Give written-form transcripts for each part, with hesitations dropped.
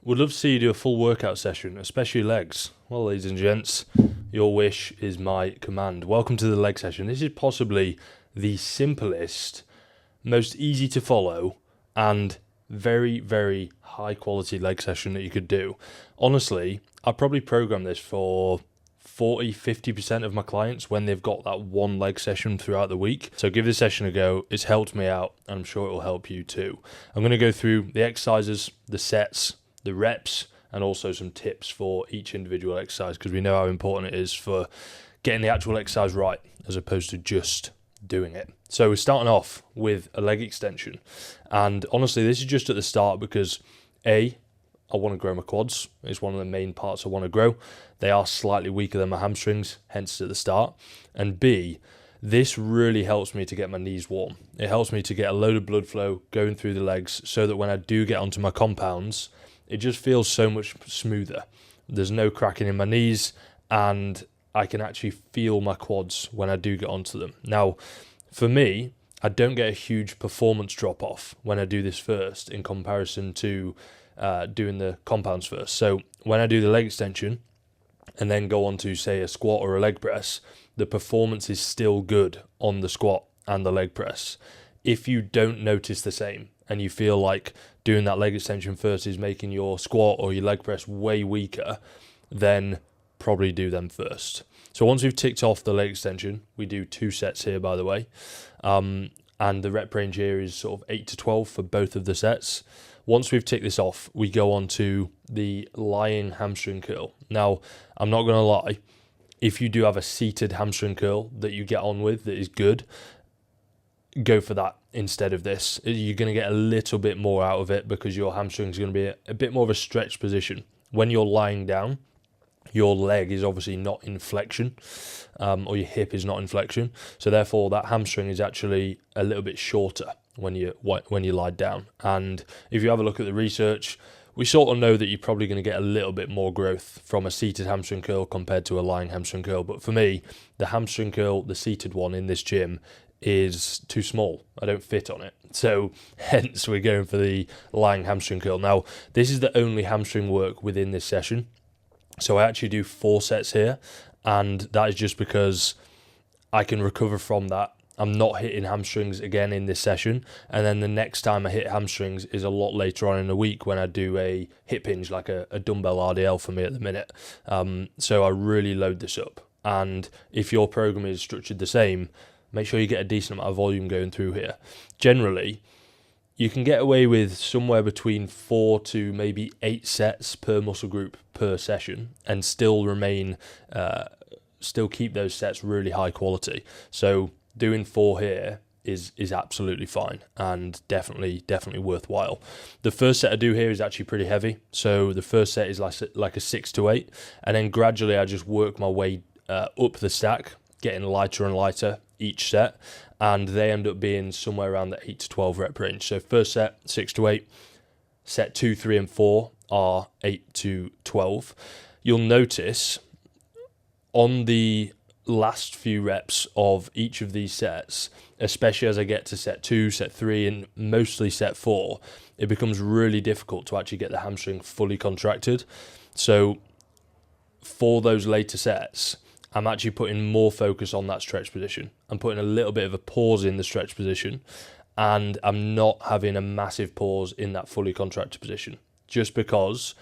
Would love to see you do a full workout session, especially legs. Well, ladies and gents, your wish is my command. Welcome to the leg session. This is possibly the simplest, most easy to follow, and very, very high quality leg session that you could do. Honestly, I probably program this for 40-50% of my clients when they've got that one leg session throughout the week. So give this session a go. It's helped me out, and I'm sure it will help you too. I'm going to go through the exercises, the sets, the reps, and also some tips for each individual exercise, because we know how important it is for getting the actual exercise right as opposed to just doing it. So we're starting off with a leg extension, and honestly this is just at the start because I want to grow my quads. It's one of the main parts I want to grow. They are slightly weaker than my hamstrings, hence at the start. And B, this really helps me to get my knees warm. It helps me to get a load of blood flow going through the legs so that when I do get onto my compounds, it just feels so much smoother. There's no cracking in my knees, and I can actually feel my quads when I do get onto them. Now, for me, I don't get a huge performance drop off when I do this first in comparison to doing the compounds first. So when I do the leg extension and then go on to, say, a squat or a leg press, the performance is still good on the squat and the leg press. If you don't notice the same and you feel like doing that leg extension first is making your squat or your leg press way weaker, then probably do them first. So once we've ticked off the leg extension, we do 2 sets here, by the way, and the rep range here is sort of 8 to 12 for both of the sets. Once we've ticked this off, we go on to the lying hamstring curl. Now, I'm not going to lie, if you do have a seated hamstring curl that you get on with that is good, go for that instead of this. You're going to get a little bit more out of it because your hamstring is going to be a bit more of a stretched position. When you're lying down, your leg is obviously not in flexion, or your hip is not in flexion. So therefore, that hamstring is actually a little bit shorter when you lie down. And if you have a look at the research, we sort of know that you're probably going to get a little bit more growth from a seated hamstring curl compared to a lying hamstring curl. But for me, the hamstring curl, the seated one in this gym, is too small. I don't fit on it. So hence we're going for the lying hamstring curl. Now, this is the only hamstring work within this session. So I actually do 4 sets here, and that is just because I can recover from that. I'm not hitting hamstrings again in this session, and then the next time I hit hamstrings is a lot later on in the week when I do a hip hinge, like a dumbbell RDL for me at the minute. So I really load this up, and if your program is structured the same, make sure you get a decent amount of volume going through here. Generally, you can get away with somewhere between 4 to maybe 8 sets per muscle group per session and still keep those sets really high quality. So doing 4 here is absolutely fine and definitely worthwhile. The first set I do here is actually pretty heavy. So the first set is like a 6 to 8, and then gradually I just work my way up the stack, getting lighter and lighter each set, and they end up being somewhere around the 8 to 12 rep range. So first set, 6 to 8. Set 2, 3, and 4 are 8 to 12. You'll notice on the last few reps of each of these sets, especially as I get to set 2, set 3, and mostly set 4, it becomes really difficult to actually get the hamstring fully contracted. So for those later sets, I'm actually putting more focus on that stretch position. I'm putting a little bit of a pause in the stretch position, and I'm not having a massive pause in that fully contracted position, just because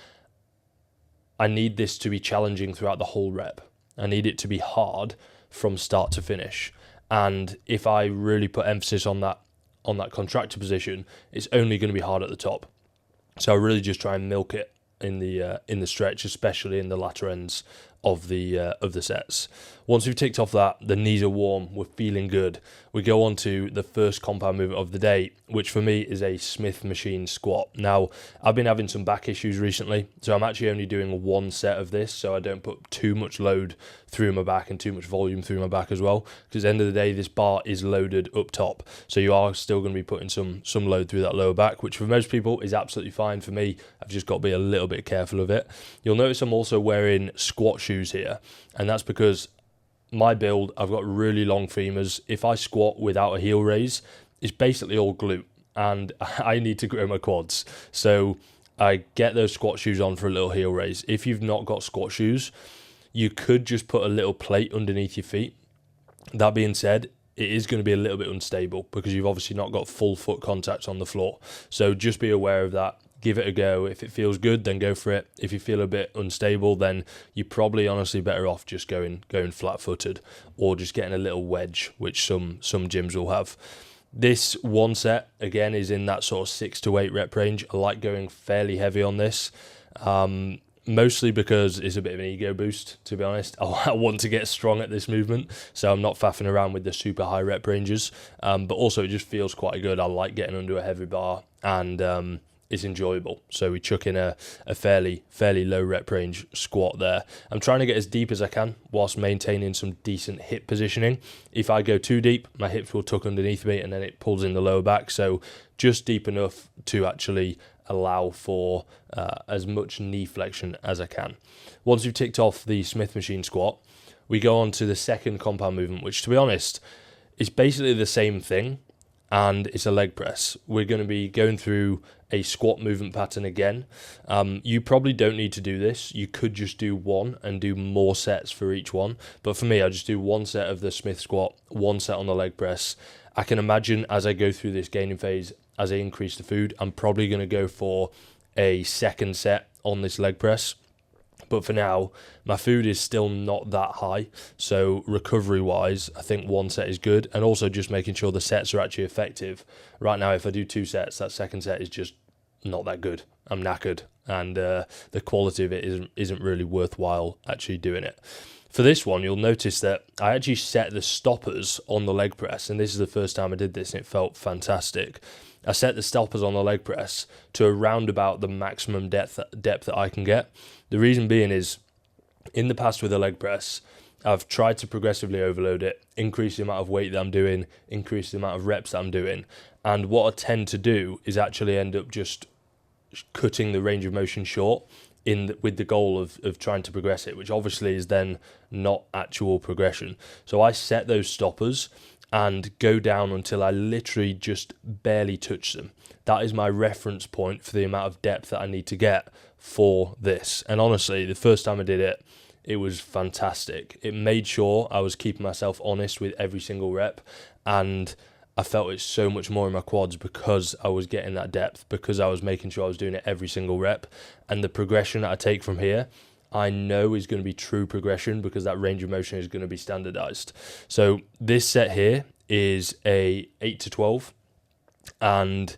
I need this to be challenging throughout the whole rep. I need it to be hard from start to finish. And if I really put emphasis on that contracted position, it's only going to be hard at the top. So I really just try and milk it in the stretch, especially in the latter ends of the sets. Once we've ticked off that, the knees are warm, we're feeling good, we go on to the first compound movement of the day, which for me is a Smith machine squat. Now, I've been having some back issues recently, so I'm actually only doing 1 set of this, so I don't put too much load through my back and too much volume through my back as well, because at the end of the day, this bar is loaded up top, so you are still going to be putting some load through that lower back, which for most people is absolutely fine. For me, I've just got to be a little bit careful of it. You'll notice I'm also wearing squat shoes here, and that's because my build, I've got really long femurs. If I squat without a heel raise, it's basically all glute, and I need to grow my quads. So I get those squat shoes on for a little heel raise. If you've not got squat shoes, you could just put a little plate underneath your feet. That being said, it is going to be a little bit unstable because you've obviously not got full foot contact on the floor. So just be aware of that. Give it a go. If it feels good, then go for it. If you feel a bit unstable, then you're probably honestly better off just going flat-footed or just getting a little wedge, which some gyms will have. This one set, again, is in that sort of 6 to 8 rep range. I like going fairly heavy on this, mostly because it's a bit of an ego boost, to be honest. I want to get strong at this movement, so I'm not faffing around with the super high rep ranges, but also it just feels quite good. I like getting under a heavy bar, and it's enjoyable. So we chuck in a fairly low rep range squat there. I'm trying to get as deep as I can whilst maintaining some decent hip positioning. If I go too deep, my hips will tuck underneath me and then it pulls in the lower back. So just deep enough to actually allow for as much knee flexion as I can. Once you've ticked off the Smith machine squat, we go on to the second compound movement, which, to be honest, is basically the same thing, and it's a leg press. We're going to be going through a squat movement pattern again. You probably don't need to do this. You could just do one and do more sets for each one. But for me, I just do one set of the Smith squat, one set on the leg press. I can imagine as I go through this gaining phase, as I increase the food, I'm probably going to go for a second set on this leg press. But for now, my food is still not that high. So recovery-wise, I think one set is good. And also just making sure the sets are actually effective. Right now, if I do 2 sets, that second set is just not that good. I'm knackered. And the quality of it isn't really worthwhile actually doing it. For this one, you'll notice that I actually set the stoppers on the leg press. And this is the first time I did this, and it felt fantastic. I set the stoppers on the leg press to around about the maximum depth that I can get. The reason being is, in the past with the leg press, I've tried to progressively overload it, increase the amount of weight that I'm doing, increase the amount of reps that I'm doing. And what I tend to do is actually end up just cutting the range of motion short with the goal of trying to progress it, which obviously is then not actual progression. So I set those stoppers and go down until I literally just barely touch them. That is my reference point for the amount of depth that I need to get for this. And honestly, the first time I did it, it was fantastic. It made sure I was keeping myself honest with every single rep, and I felt it so much more in my quads because I was getting that depth, because I was making sure I was doing it every single rep. And the progression that I take from here, I know is going to be true progression because that range of motion is going to be standardized. So this set here is a 8 to 12, and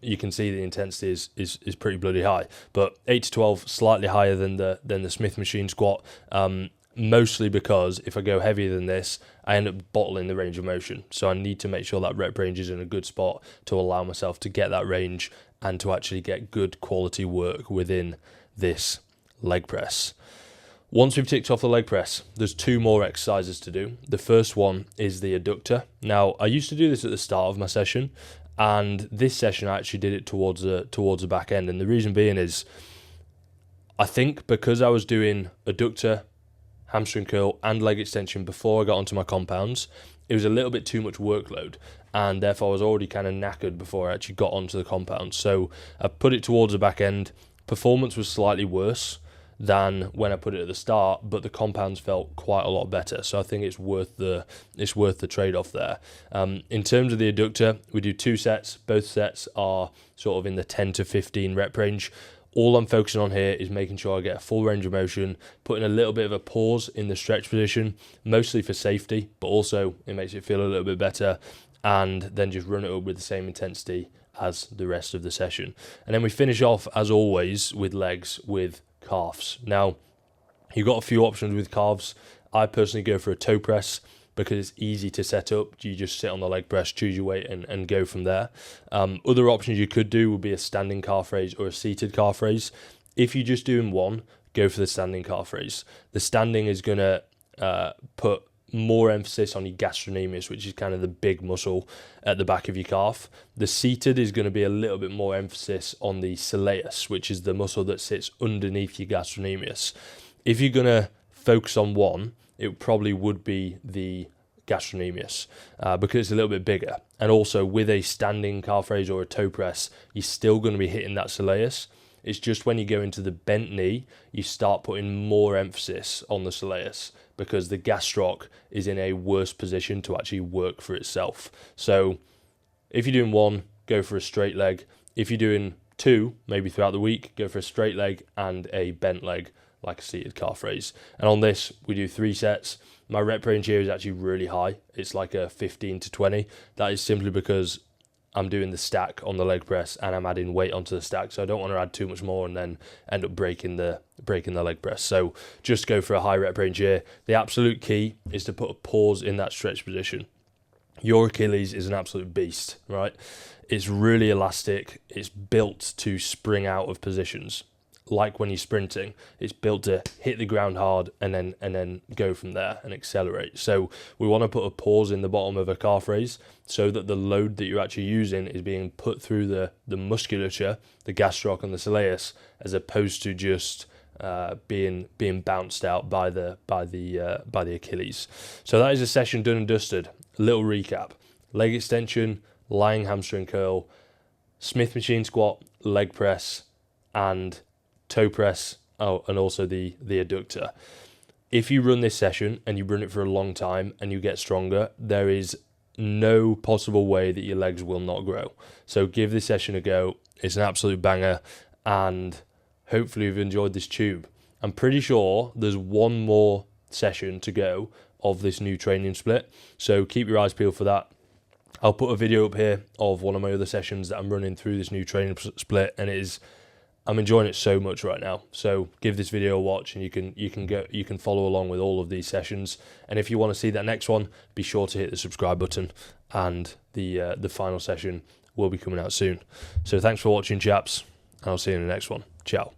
you can see the intensity is pretty bloody high. But 8 to 12, slightly higher than the Smith machine squat, mostly because if I go heavier than this, I end up bottling the range of motion. So I need to make sure that rep range is in a good spot to allow myself to get that range and to actually get good quality work within this leg press. Once we've ticked off the leg press, there's 2 more exercises to do. The first one is the adductor. Now, I used to do this at the start of my session, and this session I actually did it towards the back end. And the reason being is, I think because I was doing adductor, hamstring curl, and leg extension before I got onto my compounds, it was a little bit too much workload, and therefore I was already kind of knackered before I actually got onto the compounds. So I put it towards the back end. Performance was slightly worse than when I put it at the start, but the compounds felt quite a lot better. So I think it's worth the trade-off there. In terms of the adductor, we do 2 sets. Both sets are sort of in the 10 to 15 rep range. All I'm focusing on here is making sure I get a full range of motion, putting a little bit of a pause in the stretch position, mostly for safety, but also it makes it feel a little bit better, and then just run it up with the same intensity as the rest of the session. And then we finish off, as always, with legs with calves. Now, you've got a few options with calves. I personally go for a toe press because it's easy to set up. You just sit on the leg press, choose your weight, and go from there. Other options you could do would be a standing calf raise or a seated calf raise. If you're just doing one, go for the standing calf raise. The standing is going to put more emphasis on your gastrocnemius, which is kind of the big muscle at the back of your calf. The seated is going to be a little bit more emphasis on the soleus, which is the muscle that sits underneath your gastrocnemius. If you're going to focus on one, it probably would be the gastrocnemius because it's a little bit bigger. And also with a standing calf raise or a toe press, you're still going to be hitting that soleus. It's just when you go into the bent knee, you start putting more emphasis on the soleus because the gastroc is in a worse position to actually work for itself. So if you're doing one, go for a straight leg. If you're doing two, maybe throughout the week, go for a straight leg and a bent leg, like a seated calf raise. And on this, we do 3 sets. My rep range here is actually really high. It's like a 15 to 20. That is simply because I'm doing the stack on the leg press and I'm adding weight onto the stack. So I don't want to add too much more and then end up breaking the leg press. So just go for a high rep range here. The absolute key is to put a pause in that stretch position. Your Achilles is an absolute beast, right? It's really elastic. It's built to spring out of positions. Like when you're sprinting, it's built to hit the ground hard and then go from there and accelerate. So we want to put a pause in the bottom of a calf raise so that the load that you're actually using is being put through the musculature, the gastroc and the soleus, as opposed to just being bounced out by the Achilles. So that is a session done and dusted. A little recap: leg extension, lying hamstring curl, Smith machine squat, leg press, and toe press, and also the adductor. If you run this session and you run it for a long time and you get stronger, there is no possible way that your legs will not grow. So give this session a go. It's an absolute banger, and hopefully you've enjoyed this tube. I'm pretty sure there's one more session to go of this new training split, so keep your eyes peeled for that. I'll put a video up here of one of my other sessions that I'm running through this new training split, and I'm enjoying it so much right now. So give this video a watch, and you can follow along with all of these sessions. And if you want to see that next one, be sure to hit the subscribe button, and the final session will be coming out soon. So thanks for watching, chaps, and I'll see you in the next one. Ciao.